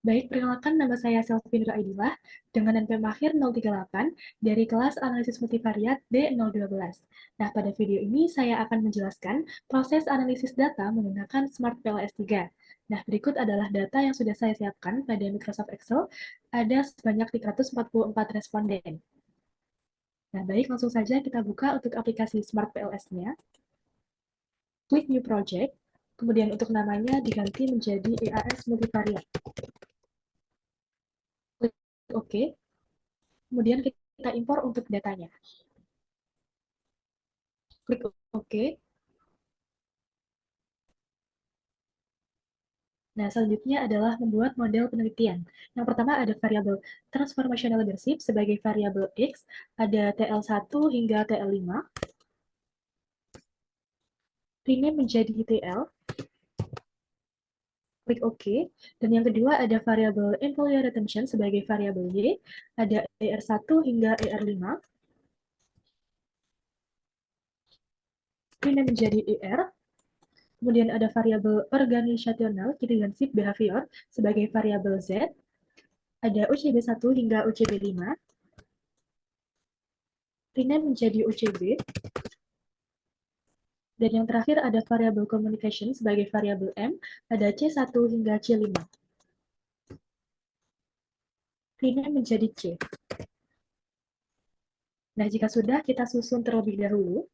Baik, perkenalkan nama saya Selvindra Aidillah dengan NPM akhir 038 dari kelas analisis multivariat D012. Nah, pada video ini saya akan menjelaskan proses analisis data menggunakan Smart PLS 3. Nah, berikut adalah data yang sudah saya siapkan pada Microsoft Excel. Ada sebanyak 344 responden. Nah, baik, langsung saja kita buka untuk aplikasi Smart PLS-nya. Klik New Project, kemudian untuk namanya diganti menjadi EAS Multivariat. Klik OK. Kemudian kita impor untuk datanya. Klik OK. Nah, selanjutnya adalah membuat model penelitian. Yang pertama ada variabel transformational leadership sebagai variabel X, ada TL1 hingga TL5. Rename menjadi TL. Klik OK. Dan yang kedua ada variabel employee retention sebagai variabel Y, ada ER1 hingga ER5. Rename menjadi ER. Kemudian ada variabel organisational citizenship behavior sebagai variabel Z, ada UCB1 hingga UCB5. Rename menjadi UCB. Dan yang terakhir ada variabel communication sebagai variabel M, ada C1 hingga C5. Rename menjadi C. Nah, jika sudah, kita susun terlebih dahulu.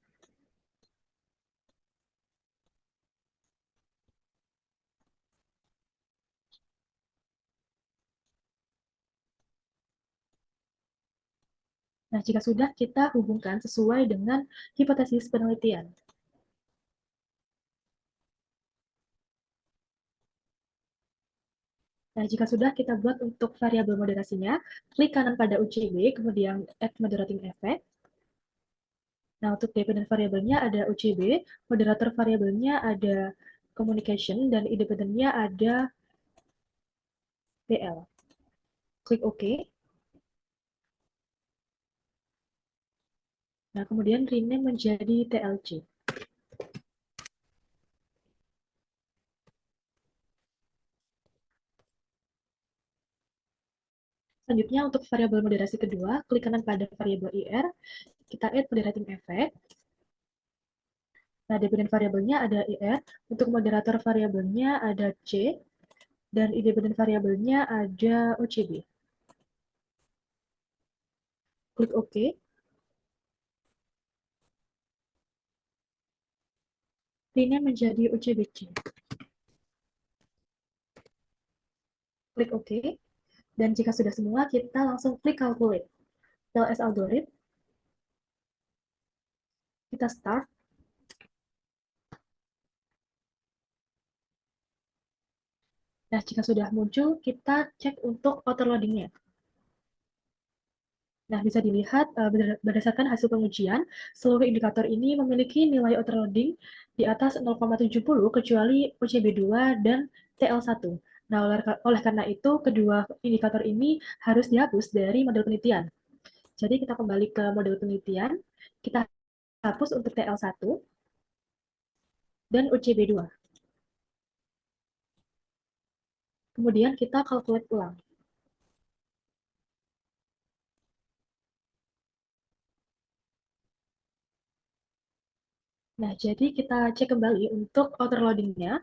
Nah, jika sudah, kita hubungkan sesuai dengan hipotesis penelitian. Nah, jika sudah, kita buat untuk variabel moderasinya, klik kanan pada UCB, kemudian Add Moderating Effect. Nah, untuk dependent variabelnya ada UCB, moderator variabelnya ada communication, dan independennya ada PL. Klik OK. Nah, kemudian rename menjadi TLC. Selanjutnya, untuk variabel moderasi kedua, klik kanan pada variabel IR, kita add moderating effect. Nah, dependent variabelnya ada IR, untuk moderator variabelnya ada C, dan independent variabelnya ada OCB. Klik OK. Rename menjadi OCBC. Klik OK. Dan jika sudah semua, kita langsung klik calculate. PLS algorithm. Kita start. Nah, jika sudah muncul, kita cek untuk overloading-nya. Nah, bisa dilihat berdasarkan hasil pengujian, seluruh indikator ini memiliki nilai overloading di atas 0,70 kecuali UCB2 dan TL1. Nah, oleh karena itu, kedua indikator ini harus dihapus dari model penelitian. Jadi, kita kembali ke model penelitian, kita hapus untuk TL1 dan UCB2. Kemudian kita calculate ulang. Nah, jadi kita cek kembali untuk overloading-nya.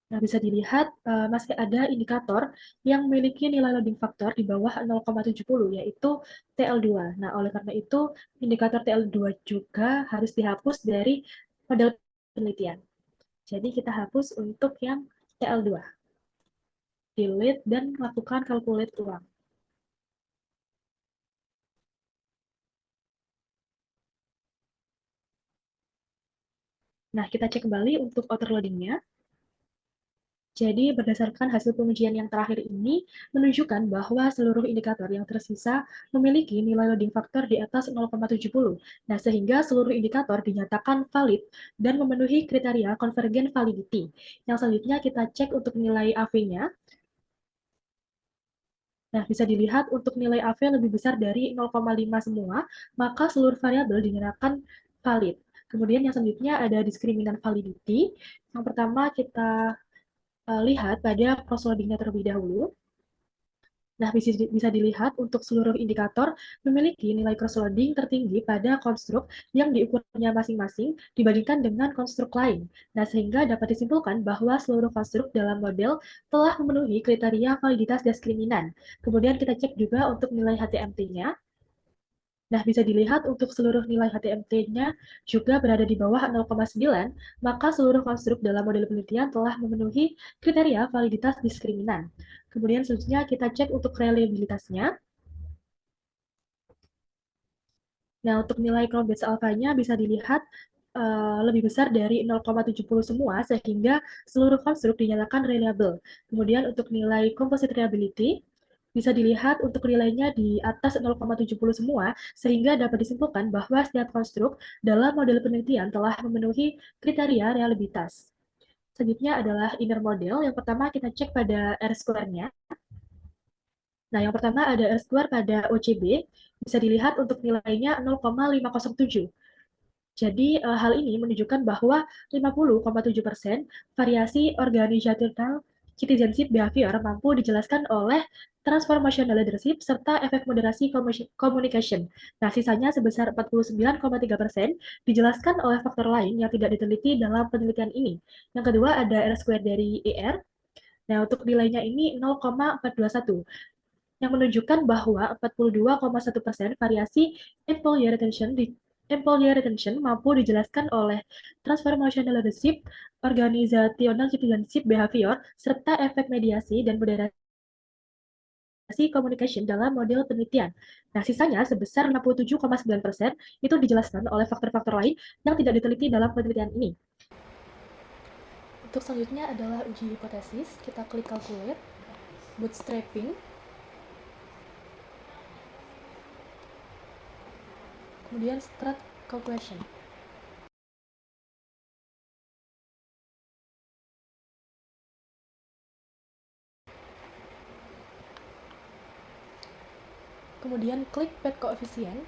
Nah, bisa dilihat masih ada indikator yang memiliki nilai loading factor di bawah 0,70, yaitu TL2. Nah, oleh karena itu, indikator TL2 juga harus dihapus dari model penelitian. Jadi, kita hapus untuk yang TL2. Delete dan lakukan calculate ulang. Nah, kita cek kembali untuk overloading-nya. Jadi, berdasarkan hasil pengujian yang terakhir ini, menunjukkan bahwa seluruh indikator yang tersisa memiliki nilai loading factor di atas 0,70. Nah, sehingga seluruh indikator dinyatakan valid dan memenuhi kriteria convergent validity. Yang selanjutnya kita cek untuk nilai AV-nya. Nah, bisa dilihat untuk nilai AV lebih besar dari 0,5 semua, maka seluruh variabel dinyatakan valid. Kemudian yang selanjutnya ada diskriminan validity. Yang pertama kita lihat pada cross-loading-nya terlebih dahulu. Nah, bisa dilihat untuk seluruh indikator memiliki nilai cross-loading tertinggi pada konstruk yang diukurnya masing-masing dibandingkan dengan konstruk lain. Nah, sehingga dapat disimpulkan bahwa seluruh konstruk dalam model telah memenuhi kriteria validitas diskriminan. Kemudian kita cek juga untuk nilai HTMT-nya. Nah, bisa dilihat untuk seluruh nilai HTMT-nya juga berada di bawah 0,9, maka seluruh konstruk dalam model penelitian telah memenuhi kriteria validitas diskriminan. Kemudian selanjutnya kita cek untuk reliabilitasnya. Nah, untuk nilai Crown Batch alpha-nya bisa dilihat lebih besar dari 0,70 semua, sehingga seluruh konstruk dinyatakan reliable. Kemudian untuk nilai composite reliability, bisa dilihat untuk nilainya di atas 0,70 semua, sehingga dapat disimpulkan bahwa setiap konstruk dalam model penelitian telah memenuhi kriteria reliabilitas. Selanjutnya adalah inner model. Yang pertama kita cek pada R-square-nya. Nah, yang pertama ada R-square pada OCB, bisa dilihat untuk nilainya 0,507. Jadi, hal ini menunjukkan bahwa 50,7% variasi organizational citizenship behavior mampu dijelaskan oleh transformational leadership serta efek moderasi communication. Nah, sisanya sebesar 49,3% dijelaskan oleh faktor lain yang tidak diteliti dalam penelitian ini. Yang kedua ada R-square dari ER. Nah, untuk nilainya ini 0,421 yang menunjukkan bahwa 42,1% variasi employee retention mampu dijelaskan oleh transformational leadership, organizational citizenship behavior, serta efek mediasi dan moderasi communication dalam model penelitian. Nah, sisanya sebesar 67,9% itu dijelaskan oleh faktor-faktor lain yang tidak diteliti dalam penelitian ini. Untuk selanjutnya adalah uji hipotesis. Kita klik calculate, bootstrapping, kemudian start calculation. Kemudian klik pad koefisien.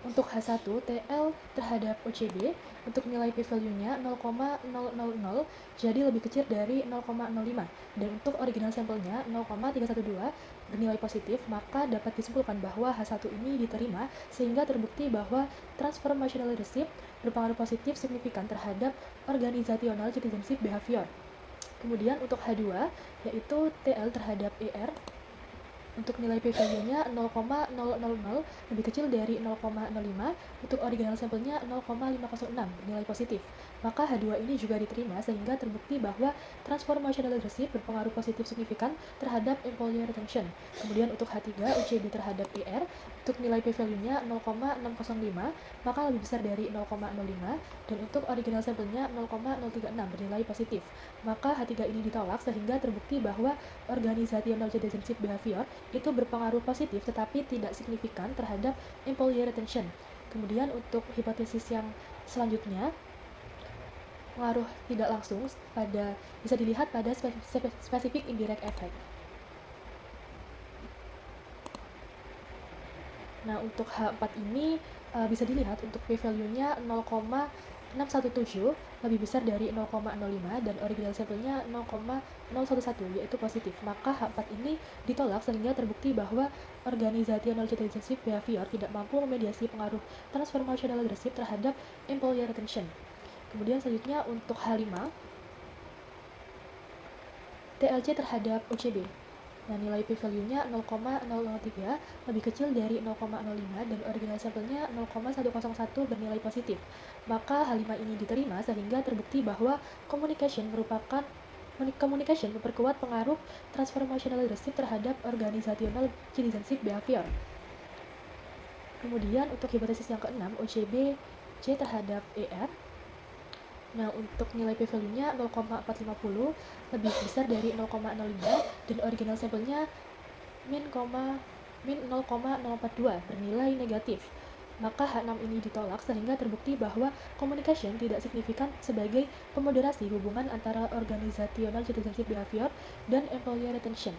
Untuk H1 TL terhadap OCB, untuk nilai p-value-nya 0,000, jadi lebih kecil dari 0,05. Dan untuk original sampelnya 0,312 bernilai positif, maka dapat disimpulkan bahwa H1 ini diterima sehingga terbukti bahwa transformational leadership berpengaruh positif signifikan terhadap organizational citizenship behavior. Kemudian untuk H2, yaitu TL terhadap ER, untuk nilai p-value-nya 0,000 lebih kecil dari 0,05, untuk original sampelnya 0,506 nilai positif. Maka H2 ini juga diterima sehingga terbukti bahwa transformational leadership berpengaruh positif signifikan terhadap employee retention. Kemudian untuk H3 UCB terhadap ER, untuk nilai p-value-nya 0,605 maka lebih besar dari 0,05, dan untuk original sampelnya 0,036 bernilai positif. Maka H3 ini ditolak sehingga terbukti bahwa organizational citizenship behavior itu berpengaruh positif tetapi tidak signifikan terhadap employee retention. Kemudian untuk hipotesis yang selanjutnya, pengaruh tidak langsung bisa dilihat pada spesifik indirect effect. Nah, untuk H4 ini bisa dilihat untuk p-value-nya 0,617 lebih besar dari 0,05 dan original sampelnya 0,011 yaitu positif. Maka H4 ini ditolak sehingga terbukti bahwa organizational citizenship behavior tidak mampu memediasi pengaruh transformational leadership terhadap employee retention. Kemudian selanjutnya untuk H5, TLC terhadap OCB. Nah, nilai p-value-nya 0,003 lebih kecil dari 0,05 dan original sampelnya 0,101 bernilai positif. Maka H5 ini diterima sehingga terbukti bahwa communication memperkuat pengaruh transformational leadership terhadap organizational citizenship behavior. Kemudian untuk hipotesis yang keenam, OCB C terhadap ER. Nah, untuk nilai p-value-nya 0,450 lebih besar dari 0,05 dan original sampelnya min 0,042 bernilai negatif. Maka H6 ini ditolak sehingga terbukti bahwa communication tidak signifikan sebagai pemoderasi hubungan antara organizational citizenship behavior dan employee retention.